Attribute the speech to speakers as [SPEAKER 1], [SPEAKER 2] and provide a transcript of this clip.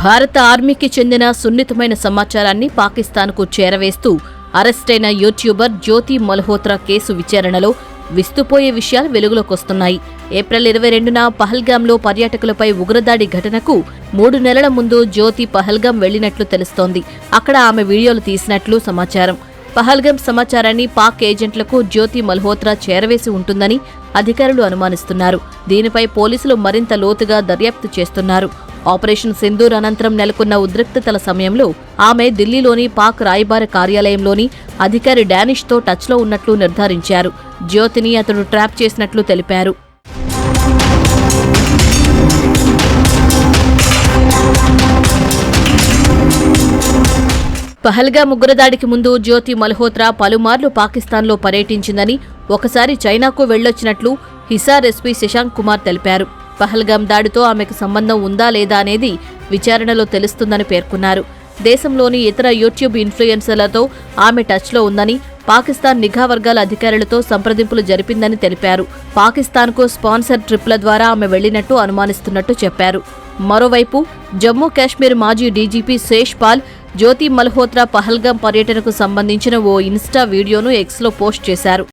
[SPEAKER 1] భారత ఆర్మీకి చెందిన సున్నితమైన సమాచారాన్ని పాకిస్తాన్కు చేరవేస్తూ అరెస్టైన యూట్యూబర్ జ్యోతి మల్హోత్రా కేసు విచారణలో విస్తుపోయే విషయాలు వెలుగులోకొస్తున్నాయి. ఏప్రిల్ 22న పహల్గాంలో పర్యాటకులపై ఉగ్రదాడి ఘటనకు 3 నెలల ముందు జ్యోతి పహల్గాం వెళ్లినట్లు తెలుస్తోంది. అక్కడ ఆమె వీడియోలు తీసినట్లు సమాచారం. పహల్గాం సమాచారాన్ని పాక్ ఏజెంట్లకు జ్యోతి మల్హోత్రా చేరవేసి ఉంటుందని అధికారులు అనుమానిస్తున్నారు. దీనిపై పోలీసులు మరింత లోతుగా దర్యాప్తు చేస్తున్నారు. ఆపరేషన్ సింధూర్ అనంతరం నెలకొన్న ఉద్రిక్తతల సమయంలో ఆమె ఢిల్లీలోని పాక్ రాయబార కార్యాలయంలోని అధికారి డానిష్తో టచ్లో ఉన్నట్లు నిర్ధారించారు. జ్యోతిని అతడు ట్రాప్ చేసినట్లు తెలిపారు. పహల్గాం ఉగ్రదాడికి ముందు జ్యోతి మల్హోత్రా పలుమార్లు పాకిస్తాన్లో పర్యటించిందని, ఒకసారి చైనాకు వెళ్లొచ్చినట్లు హిసార్ ఎస్పీ శశాంక్ కుమార్ తెలిపారు. పహల్గాం దాడితో ఆమెకు సంబంధం ఉందా లేదా అనేది విచారణలో తెలుస్తుందని పేర్కొన్నారు. దేశంలోని ఇతర యూట్యూబ్ ఇన్ఫ్లుయెన్సర్లతో ఆమె టచ్లో ఉందని, పాకిస్తాన్ నిఘా వర్గాల అధికారులతో సంప్రదింపులు జరిపిందని తెలిపారు. పాకిస్తాన్కు స్పాన్సర్ ట్రిప్ల ద్వారా ఆమె వెళ్లినట్టు అనుమానిస్తున్నట్టు చెప్పారు. మరోవైపు జమ్మూ కాశ్మీర్ మాజీ డీజీపీ శేష్ పాల్ జ్యోతి మల్హోత్రా పహల్గాం పర్యటనకు సంబంధించిన ఓ ఇన్స్టా వీడియోను ఎక్స్లో పోస్ట్ చేశారు.